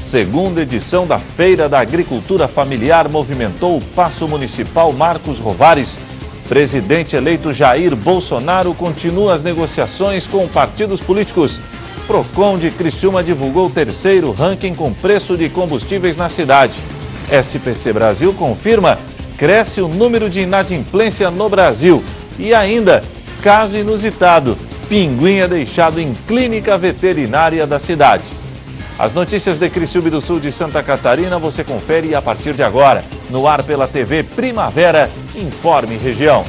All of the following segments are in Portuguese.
Segunda edição da Feira da Agricultura Familiar movimentou o Paço Municipal Marcos Rovares. Presidente eleito Jair Bolsonaro continua as negociações com partidos políticos. Procon de Criciúma divulgou o terceiro ranking com preço de combustíveis na cidade. SPC Brasil confirma, cresce o número de inadimplência no Brasil. E ainda, caso inusitado, pinguim é deixado em clínica veterinária da cidade. As notícias de Criciúma e do Sul de Santa Catarina você confere a partir de agora. No ar pela TV Primavera, Informe Região.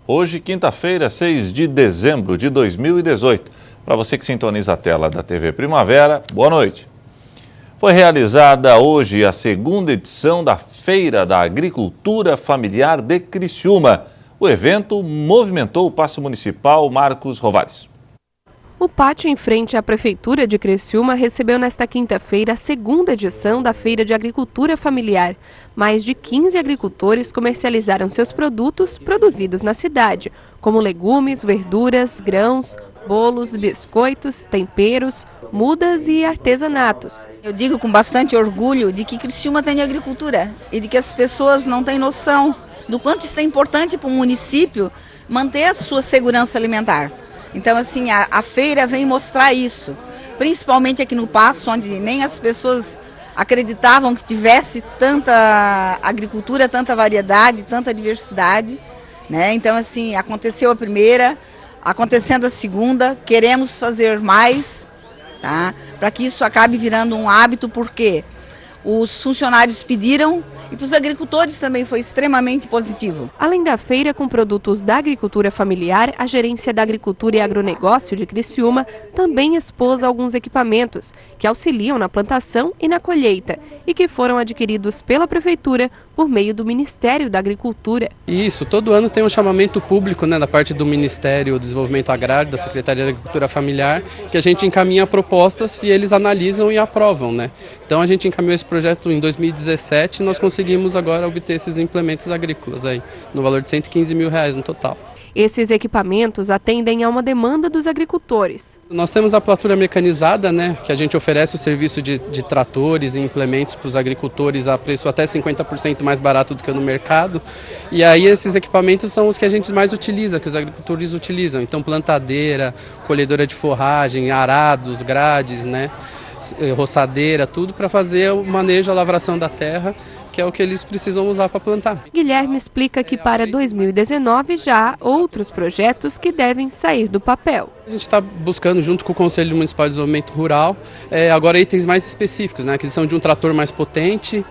Hoje, quinta-feira, 6 de dezembro de 2018. Para você que sintoniza a tela da TV Primavera, boa noite. Foi realizada hoje a segunda edição da Feira da Agricultura Familiar de Criciúma. O evento movimentou o Paço Municipal Marcos Rovares. O pátio em frente à Prefeitura de Criciúma recebeu nesta quinta-feira a segunda edição da Feira de Agricultura Familiar. Mais de 15 agricultores comercializaram seus produtos produzidos na cidade, como legumes, verduras, grãos, bolos, biscoitos, temperos, mudas e artesanatos. Eu digo com bastante orgulho de que Criciúma tem agricultura e de que as pessoas não têm noção do quanto isso é importante para o município manter a sua segurança alimentar. Então, assim, a feira vem mostrar isso, principalmente aqui no Paço, onde nem as pessoas acreditavam que tivesse tanta agricultura, tanta variedade, tanta diversidade, né? Então, assim, aconteceu a primeira, acontecendo a segunda, queremos fazer mais, tá? Para que isso acabe virando um hábito, porque os funcionários pediram. E para os agricultores também foi extremamente positivo. Além da feira com produtos da agricultura familiar, a Gerência da Agricultura e Agronegócio de Criciúma também expôs alguns equipamentos que auxiliam na plantação e na colheita e que foram adquiridos pela Prefeitura por meio do Ministério da Agricultura. Isso, todo ano tem um chamamento público, né, da parte do Ministério do Desenvolvimento Agrário, da Secretaria da Agricultura Familiar, que a gente encaminha propostas e eles analisam e aprovam, né? Então a gente encaminhou esse projeto em 2017 e nós conseguimos agora obter esses implementos agrícolas aí, no valor de R$115 mil no total. Esses equipamentos atendem a uma demanda dos agricultores. Nós temos a platura mecanizada, né, que a gente oferece o serviço de tratores e implementos para os agricultores a preço até 50% mais barato do que no mercado. E aí esses equipamentos são os que a gente mais utiliza, que os agricultores utilizam. Então plantadeira, colhedora de forragem, arados, grades, né, roçadeira, tudo para fazer o manejo, a lavração da terra, que é o que eles precisam usar para plantar. Guilherme explica que para 2019 já há outros projetos que devem sair do papel. A gente está buscando, junto com o Conselho Municipal de Desenvolvimento Rural, agora itens mais específicos, né? Aquisição de um trator mais potente,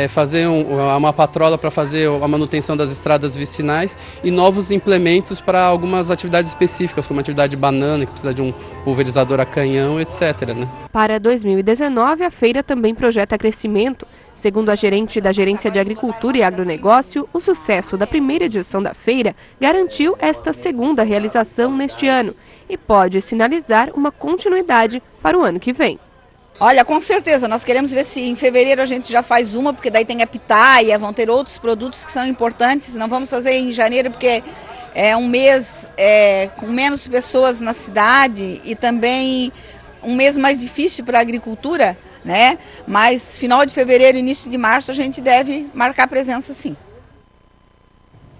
fazer uma patrola para fazer a manutenção das estradas vicinais e novos implementos para algumas atividades específicas, como a atividade de banana, que precisa de um pulverizador a canhão, etc. Né? Para 2019, a feira também projeta crescimento. Segundo a gerente da Gerência de Agricultura e Agronegócio, o sucesso da primeira edição da feira garantiu esta segunda realização neste ano e pode sinalizar uma continuidade para o ano que vem. Olha, com certeza, nós queremos ver se em fevereiro a gente já faz uma, porque daí tem a pitaia, vão ter outros produtos que são importantes. Não vamos fazer em janeiro porque é um mês com menos pessoas na cidade e também um mês mais difícil para a agricultura, né? Mas final de fevereiro, início de março, a gente deve marcar presença sim.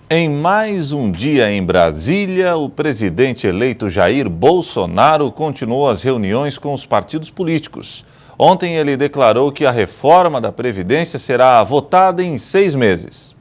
Em mais um dia em Brasília, o presidente eleito Jair Bolsonaro continuou as reuniões com os partidos políticos. Ontem ele declarou que a reforma da Previdência será votada em 6 meses.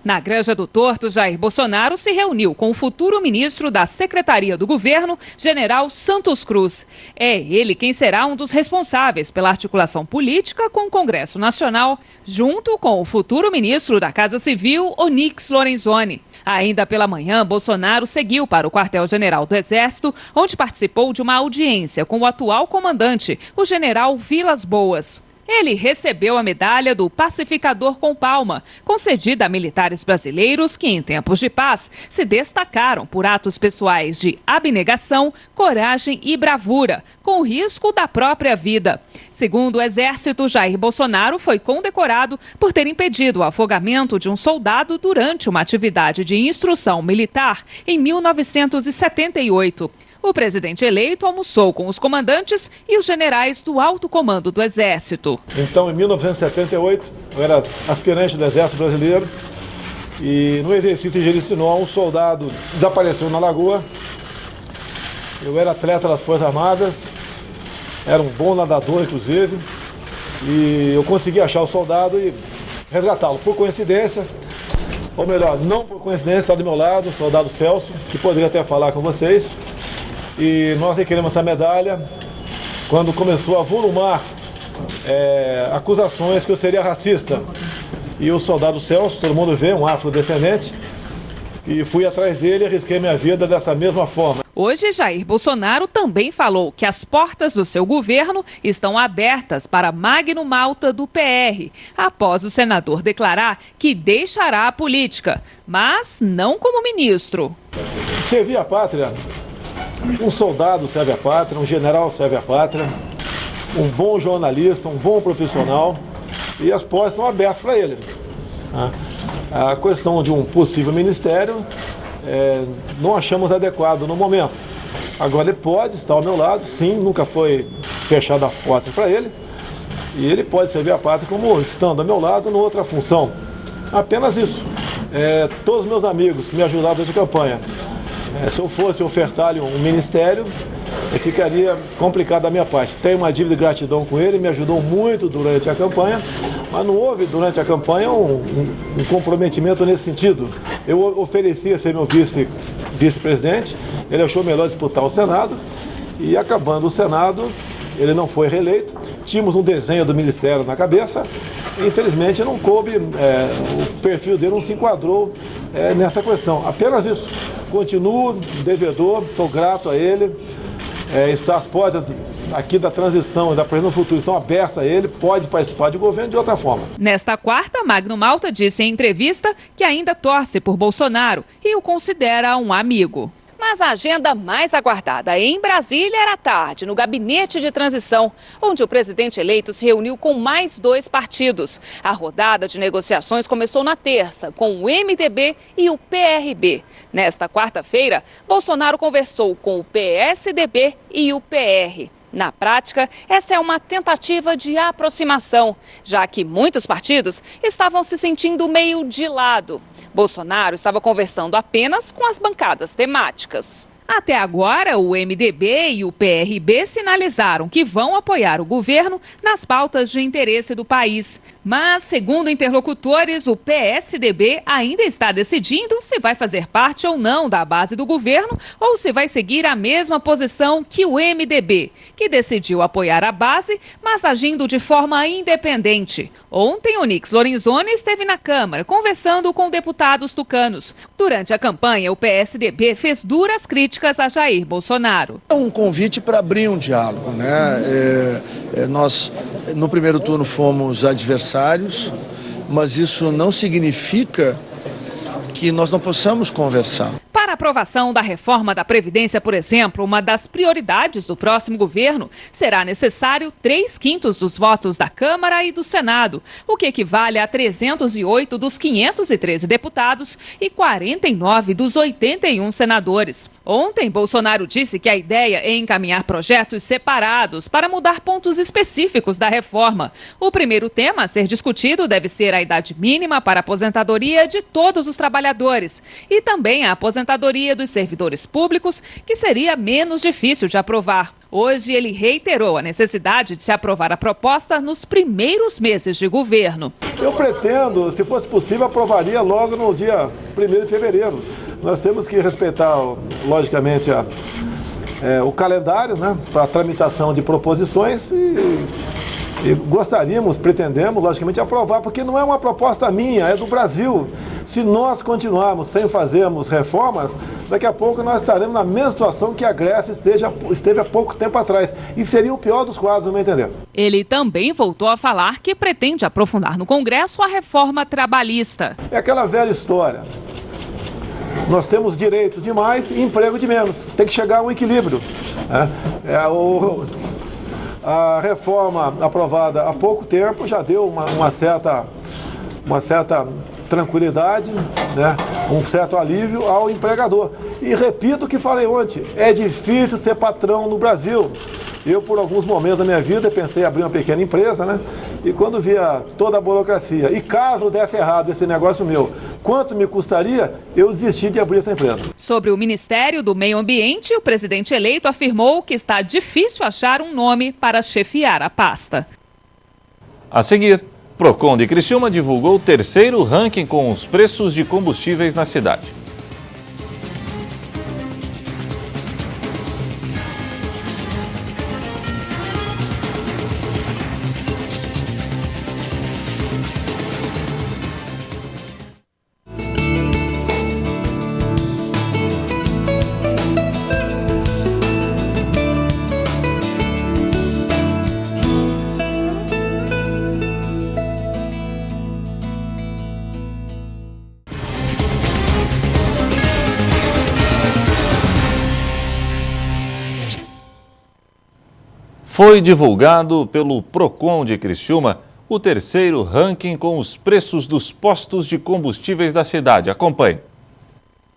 Na Granja do Torto, Jair Bolsonaro se reuniu com o futuro ministro da Secretaria do Governo, General Santos Cruz. É ele quem será um dos responsáveis pela articulação política com o Congresso Nacional, junto com o futuro ministro da Casa Civil, Onyx Lorenzoni. Ainda pela manhã, Bolsonaro seguiu para o quartel-general do Exército, onde participou de uma audiência com o atual comandante, o general Vilas Boas. Ele recebeu a medalha do Pacificador com Palma, concedida a militares brasileiros que, em tempos de paz, se destacaram por atos pessoais de abnegação, coragem e bravura, com o risco da própria vida. Segundo o Exército, Jair Bolsonaro foi condecorado por ter impedido o afogamento de um soldado durante uma atividade de instrução militar em 1978. O presidente eleito almoçou com os comandantes e os generais do alto comando do Exército. Então, em 1978, eu era aspirante do Exército Brasileiro e no exercício de Jericinó, um soldado desapareceu na lagoa. Eu era atleta das Forças Armadas, era um bom nadador, inclusive, e eu consegui achar o soldado e resgatá-lo. Por coincidência, ou melhor, não por coincidência, está do meu lado o soldado Celso, que poderia até falar com vocês. E nós requeremos essa medalha quando começou a volumar acusações que eu seria racista. E o soldado Celso, todo mundo vê, um afrodescendente, e fui atrás dele e arrisquei minha vida dessa mesma forma. Hoje, Jair Bolsonaro também falou que as portas do seu governo estão abertas para Magno Malta do PR, após o senador declarar que deixará a política, mas não como ministro. Servir a pátria. Um soldado serve à pátria, um general serve à pátria, um bom jornalista, um bom profissional, e as portas estão abertas para ele. A questão de um possível ministério, não achamos adequado no momento. Agora ele pode estar ao meu lado, sim, nunca foi fechada as portas para ele, e ele pode servir a pátria como estando ao meu lado numa outra função. Apenas isso. Todos os meus amigos que me ajudaram nessa campanha, se eu fosse ofertar-lhe um ministério, ficaria complicado da minha parte. Tenho uma dívida de gratidão com ele, me ajudou muito durante a campanha, mas não houve durante a campanha um comprometimento nesse sentido. Eu oferecia ser meu vice-presidente, ele achou melhor disputar o Senado, e acabando o Senado, ele não foi reeleito. Tínhamos um desenho do ministério na cabeça, e infelizmente não coube, o perfil dele não se enquadrou nessa questão. Apenas isso. Continuo devedor, sou grato a ele. As portas aqui da transição e da presença no futuro estão abertas a ele, pode participar de governo de outra forma. Nesta quarta, Magno Malta disse em entrevista que ainda torce por Bolsonaro e o considera um amigo. Mas a agenda mais aguardada em Brasília era à tarde, no gabinete de transição, onde o presidente eleito se reuniu com mais 2 partidos. A rodada de negociações começou na terça, com o MDB e o PRB. Nesta quarta-feira, Bolsonaro conversou com o PSDB e o PR. Na prática, essa é uma tentativa de aproximação, já que muitos partidos estavam se sentindo meio de lado. Bolsonaro estava conversando apenas com as bancadas temáticas. Até agora, o MDB e o PRB sinalizaram que vão apoiar o governo nas pautas de interesse do país. Mas, segundo interlocutores, o PSDB ainda está decidindo se vai fazer parte ou não da base do governo ou se vai seguir a mesma posição que o MDB, que decidiu apoiar a base, mas agindo de forma independente. Ontem, Onyx Lorenzoni esteve na Câmara conversando com deputados tucanos. Durante a campanha, o PSDB fez duras críticas a Jair Bolsonaro. É um convite para abrir um diálogo, né? Nós, no primeiro turno, fomos adversários, mas isso não significa que nós não possamos conversar. Para a aprovação da reforma da Previdência, por exemplo, uma das prioridades do próximo governo, será necessário 3/5 dos votos da Câmara e do Senado, o que equivale a 308 dos 513 deputados e 49 dos 81 senadores. Ontem, Bolsonaro disse que a ideia é encaminhar projetos separados para mudar pontos específicos da reforma. O primeiro tema a ser discutido deve ser a idade mínima para a aposentadoria de todos os trabalhadores e também a aposentadoria dos servidores públicos, que seria menos difícil de aprovar. Hoje, ele reiterou a necessidade de se aprovar a proposta nos primeiros meses de governo. Eu pretendo, se fosse possível, aprovaria logo no dia 1º de fevereiro. Nós temos que respeitar, logicamente, o calendário, né, para a tramitação de proposições e gostaríamos, pretendemos, logicamente, aprovar, porque não é uma proposta minha, é do Brasil. Se nós continuarmos sem fazermos reformas, daqui a pouco nós estaremos na mesma situação que a Grécia esteve há pouco tempo atrás. E seria o pior dos quadros, no meu entender. Ele também voltou a falar que pretende aprofundar no Congresso a reforma trabalhista. É aquela velha história. Nós temos direitos de mais e emprego de menos. Tem que chegar a um equilíbrio. A reforma aprovada há pouco tempo já deu uma certa tranquilidade, né? Um certo alívio ao empregador. E repito o que falei ontem, é difícil ser patrão no Brasil. Eu, por alguns momentos da minha vida, pensei em abrir uma pequena empresa, né? E quando via toda a burocracia, e caso desse errado esse negócio meu, quanto me custaria, eu desisti de abrir essa empresa. Sobre o Ministério do Meio Ambiente, o presidente eleito afirmou que está difícil achar um nome para chefiar a pasta. A seguir, Procon de Criciúma divulgou o terceiro ranking com os preços de combustíveis na cidade. Foi divulgado pelo Procon de Criciúma o terceiro ranking com os preços dos postos de combustíveis da cidade. Acompanhe.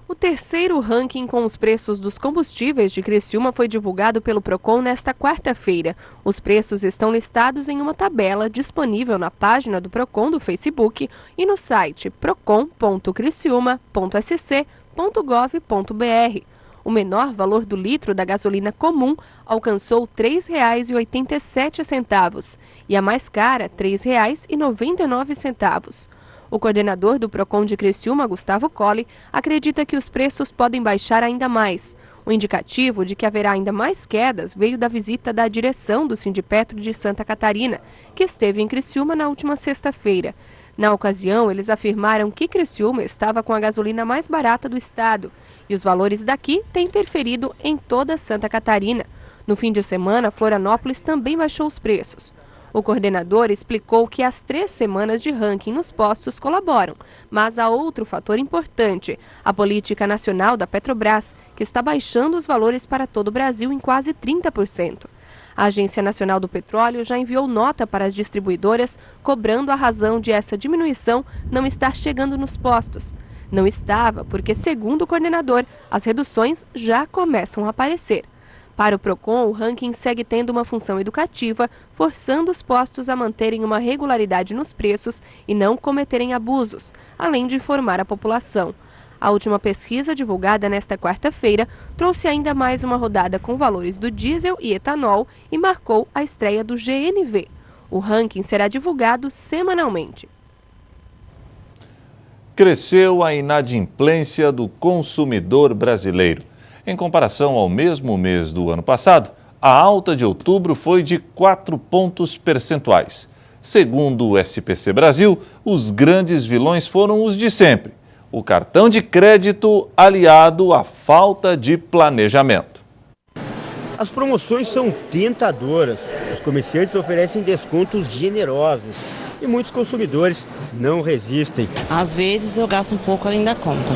O terceiro ranking com os preços dos combustíveis de Criciúma foi divulgado pelo Procon nesta quarta-feira. Os preços estão listados em uma tabela disponível na página do Procon do Facebook e no site procon.criciúma.sc.gov.br. O menor valor do litro da gasolina comum alcançou R$ 3,87 e a mais cara, R$ 3,99. O coordenador do Procon de Criciúma, Gustavo Colli, acredita que os preços podem baixar ainda mais. O indicativo de que haverá ainda mais quedas veio da visita da direção do Sindipetro de Santa Catarina, que esteve em Criciúma na última sexta-feira. Na ocasião, eles afirmaram que Criciúma estava com a gasolina mais barata do estado e os valores daqui têm interferido em toda Santa Catarina. No fim de semana, Florianópolis também baixou os preços. O coordenador explicou que as 3 semanas de ranking nos postos colaboram, mas há outro fator importante, a política nacional da Petrobras, que está baixando os valores para todo o Brasil em quase 30%. A Agência Nacional do Petróleo já enviou nota para as distribuidoras, cobrando a razão de essa diminuição não estar chegando nos postos. Não estava, porque, segundo o coordenador, as reduções já começam a aparecer. Para o Procon, o ranking segue tendo uma função educativa, forçando os postos a manterem uma regularidade nos preços e não cometerem abusos, além de informar a população. A última pesquisa, divulgada nesta quarta-feira, trouxe ainda mais uma rodada com valores do diesel e etanol e marcou a estreia do GNV. O ranking será divulgado semanalmente. Cresceu a inadimplência do consumidor brasileiro. Em comparação ao mesmo mês do ano passado, a alta de outubro foi de 4 pontos percentuais. Segundo o SPC Brasil, os grandes vilões foram os de sempre: o cartão de crédito aliado à falta de planejamento. As promoções são tentadoras. Os comerciantes oferecem descontos generosos e muitos consumidores não resistem. Às vezes eu gasto um pouco além da conta.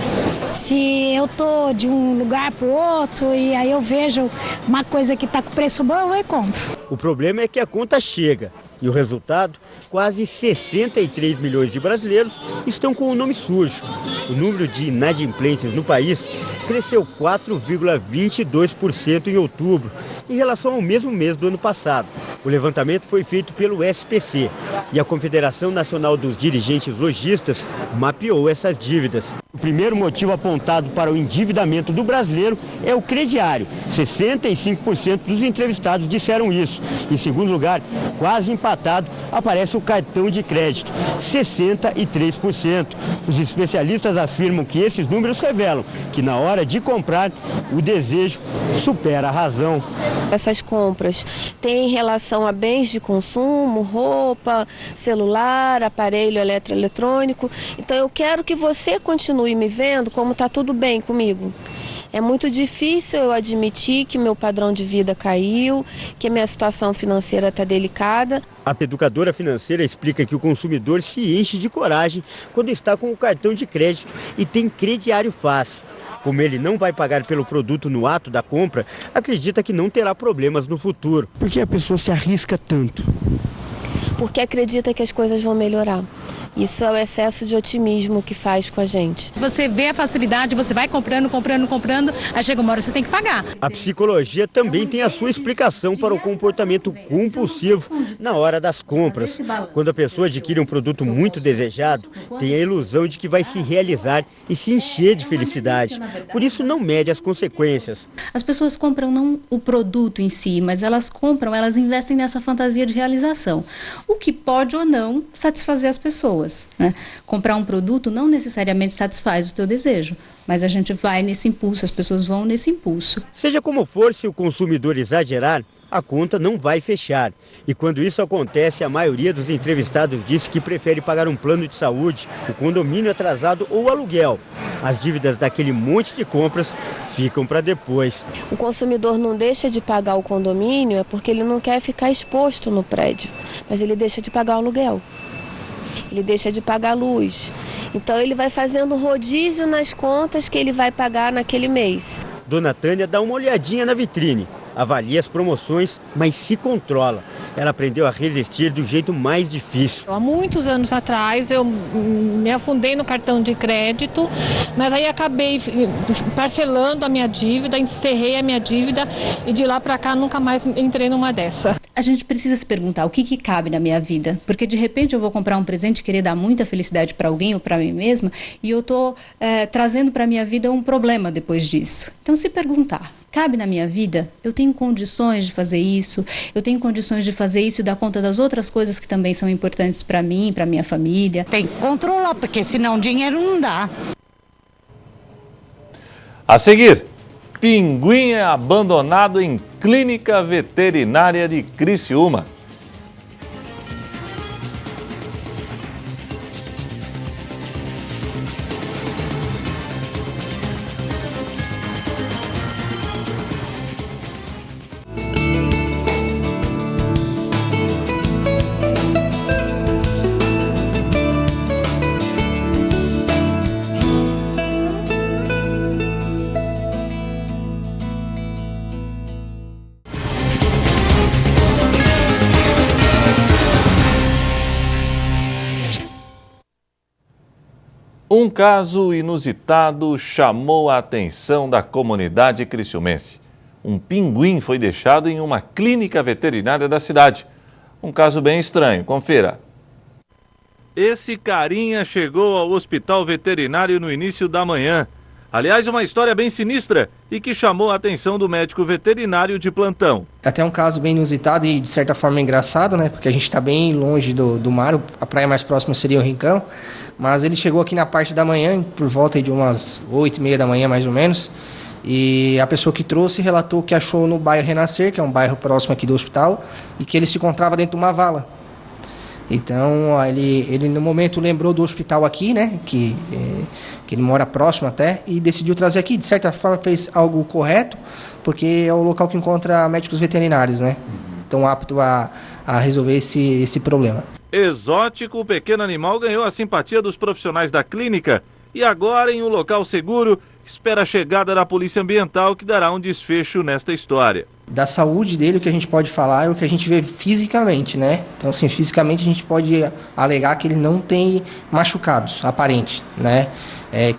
Se eu tô de um lugar para o outro e aí eu vejo uma coisa que está com preço bom, eu vou e compro. O problema é que a conta chega e o resultado, quase 63 milhões de brasileiros estão com o nome sujo. O número de inadimplentes no país cresceu 4,22% em outubro, em relação ao mesmo mês do ano passado. O levantamento foi feito pelo SPC e a Confederação Nacional dos Dirigentes Lojistas mapeou essas dívidas. O primeiro motivo apontado para o endividamento do brasileiro é o crediário. 65% dos entrevistados disseram isso. Em segundo lugar, quase empatado, aparece o cartão de crédito, 63%. Os especialistas afirmam que esses números revelam que na hora de comprar, o desejo supera a razão. Essas compras têm relação a bens de consumo, roupa, celular, aparelho eletroeletrônico. Então eu quero que você continue me vendo como está tudo bem comigo. É muito difícil eu admitir que meu padrão de vida caiu, que a minha situação financeira está delicada. A educadora financeira explica que o consumidor se enche de coragem quando está com o cartão de crédito e tem crediário fácil. Como ele não vai pagar pelo produto no ato da compra, acredita que não terá problemas no futuro. Por que a pessoa se arrisca tanto? Porque acredita que as coisas vão melhorar. Isso é o excesso de otimismo que faz com a gente. Você vê a facilidade, você vai comprando, aí chega uma hora você tem que pagar. A psicologia também tem a sua explicação para o comportamento compulsivo na hora das compras. Quando a pessoa adquire um produto muito desejado, tem a ilusão de que vai se realizar e se encher de felicidade. Por isso não mede as consequências. As pessoas compram não o produto em si, mas elas investem nessa fantasia de realização. O que pode ou não satisfazer as pessoas. Né? Comprar um produto não necessariamente satisfaz o teu desejo, mas a gente vai nesse impulso, as pessoas vão nesse impulso. Seja como for, se o consumidor exagerar, a conta não vai fechar. E quando isso acontece, a maioria dos entrevistados diz que prefere pagar um plano de saúde, o condomínio atrasado ou o aluguel. As dívidas daquele monte de compras ficam para depois. O consumidor não deixa de pagar o condomínio é porque ele não quer ficar exposto no prédio, mas ele deixa de pagar o aluguel. Ele deixa de pagar a luz. Então ele vai fazendo rodízio nas contas que ele vai pagar naquele mês. Dona Tânia dá uma olhadinha na vitrine, avalia as promoções, mas se controla. Ela aprendeu a resistir do jeito mais difícil. Há muitos anos atrás eu me afundei no cartão de crédito, mas aí acabei parcelando a minha dívida, encerrei a minha dívida e de lá para cá nunca mais entrei numa dessa. A gente precisa se perguntar o que cabe na minha vida, porque de repente eu vou comprar um presente e querer dar muita felicidade para alguém ou para mim mesma e eu estou trazendo para a minha vida um problema depois disso. Então se perguntar, cabe na minha vida? Eu tenho condições de fazer isso? Eu tenho condições de fazer isso e dar conta das outras coisas que também são importantes para mim, para minha família? Tem que controlar, porque senão dinheiro não dá. A seguir, pinguim é abandonado em clínica veterinária de Criciúma. Um caso inusitado chamou a atenção da comunidade criciumense. Um pinguim foi deixado em uma clínica veterinária da cidade. Um caso bem estranho, confira. Esse carinha chegou ao hospital veterinário no início da manhã. Aliás, uma história bem sinistra e que chamou a atenção do médico veterinário de plantão. Até um caso bem inusitado e de certa forma engraçado, né? Porque a gente está bem longe do mar, a praia mais próxima seria o Rincão. Mas ele chegou aqui na parte da manhã, por volta de umas 8h30 da manhã mais ou menos. E a pessoa que trouxe relatou que achou no bairro Renascer, que é um bairro próximo aqui do hospital, e que ele se encontrava dentro de uma vala. Então ele no momento lembrou do hospital aqui, né, que ele mora próximo até, e decidiu trazer aqui. De certa forma fez algo correto, porque é o local que encontra médicos veterinários, né, estão aptos a resolver esse problema. Exótico, o pequeno animal ganhou a simpatia dos profissionais da clínica e agora, em um local seguro, espera a chegada da Polícia Ambiental, que dará um desfecho nesta história. Da saúde dele, o que a gente pode falar é o que a gente vê fisicamente, né? Então, assim, fisicamente a gente pode alegar que ele não tem machucados aparentes, né?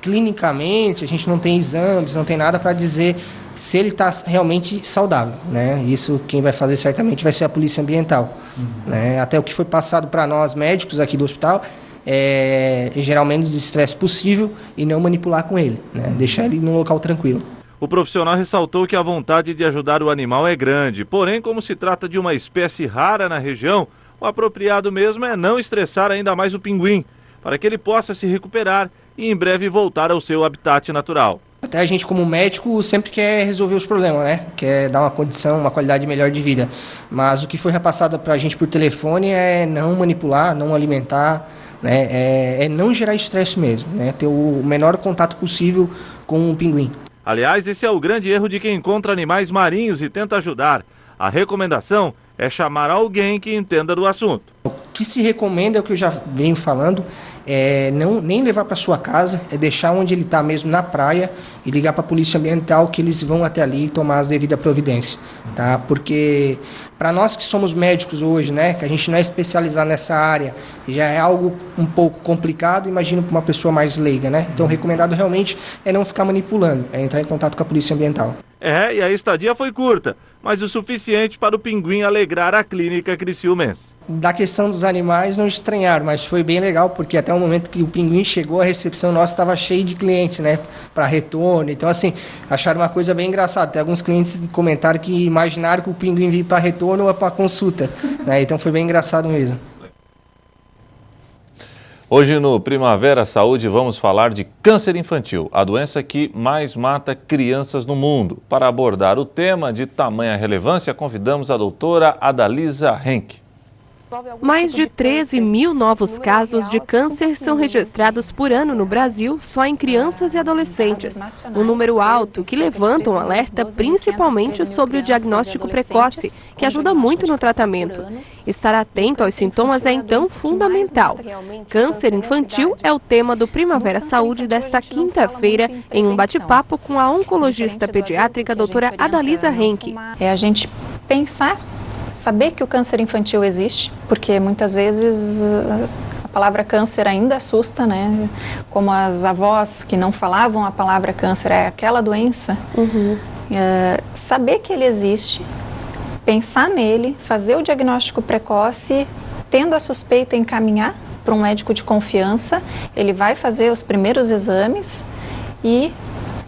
Clinicamente, a gente não tem exames, não tem nada para dizer se ele está realmente saudável, né? Isso quem vai fazer certamente vai ser a Polícia Ambiental, né? Até o que foi passado para nós médicos aqui do hospital é gerar o menos de estresse possível e não manipular com ele, né? Deixar ele num local tranquilo. O profissional ressaltou que a vontade de ajudar o animal é grande, porém, como se trata de uma espécie rara na região, o apropriado mesmo é não estressar ainda mais o pinguim, para que ele possa se recuperar e em breve voltar ao seu habitat natural. Até a gente como médico sempre quer resolver os problemas, né? Quer dar uma condição, uma qualidade melhor de vida. Mas o que foi repassado para a gente por telefone é não manipular, não alimentar, né? É não gerar estresse mesmo, né? Ter o menor contato possível com o pinguim. Aliás, esse é o grande erro de quem encontra animais marinhos e tenta ajudar. A recomendação é chamar alguém que entenda do assunto. O que se recomenda é o que eu já venho falando, nem levar para sua casa, é deixar onde ele está mesmo na praia e ligar para a polícia ambiental que eles vão até ali e tomar as devidas providências, tá? Porque para nós que somos médicos hoje, né, que a gente não é especializado nessa área, já é algo um pouco complicado, imagino para uma pessoa mais leiga, né? Então o recomendado realmente é não ficar manipulando, é entrar em contato com a polícia ambiental. E a estadia foi curta, mas o suficiente para o pinguim alegrar a clínica criciumense. Da questão dos animais não estranharam, mas foi bem legal, porque até o momento que o pinguim chegou, a recepção nossa estava cheia de clientes, né, para retorno. Então, assim, acharam uma coisa bem engraçada. Tem alguns clientes que comentaram que imaginaram que o pinguim vinha para retorno ou para consulta, né? Então foi bem engraçado mesmo. Hoje no Primavera Saúde vamos falar de câncer infantil, a doença que mais mata crianças no mundo. Para abordar o tema de tamanha relevância, convidamos a doutora Adalisa Henke. Mais de 13 mil novos casos de câncer são registrados por ano no Brasil, só em crianças e adolescentes. Um número alto que levanta um alerta principalmente sobre o diagnóstico precoce, que ajuda muito no tratamento. Estar atento aos sintomas é então fundamental. Câncer infantil é o tema do Primavera Saúde desta quinta-feira, em um bate-papo com a oncologista pediátrica doutora Adalisa Henke. É a gente pensar, saber que o câncer infantil existe, porque muitas vezes a palavra câncer ainda assusta, né? Como as avós que não falavam a palavra câncer, é aquela doença. Saber que ele existe, pensar nele, fazer o diagnóstico precoce, tendo a suspeita, encaminhar para um médico de confiança, ele vai fazer os primeiros exames e,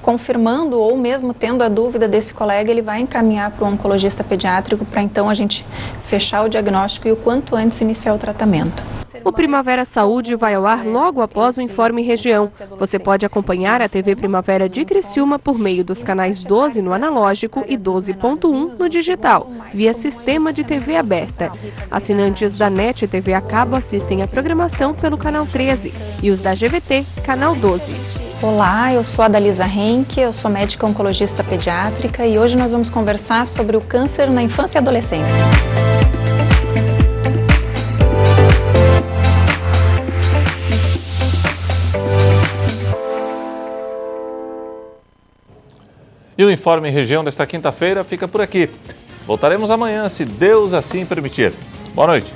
confirmando ou mesmo tendo a dúvida desse colega, ele vai encaminhar para o oncologista pediátrico para então a gente fechar o diagnóstico e o quanto antes iniciar o tratamento. O Primavera Saúde vai ao ar logo após o Informe Região. Você pode acompanhar a TV Primavera de Criciúma por meio dos canais 12 no analógico e 12.1 no digital, via sistema de TV aberta. Assinantes da NET TV a cabo assistem a programação pelo canal 13 e os da GVT, canal 12. Olá, eu sou a Adalisa Henke, eu sou médica oncologista pediátrica e hoje nós vamos conversar sobre o câncer na infância e adolescência. E o Informe Região desta quinta-feira fica por aqui. Voltaremos amanhã, se Deus assim permitir. Boa noite.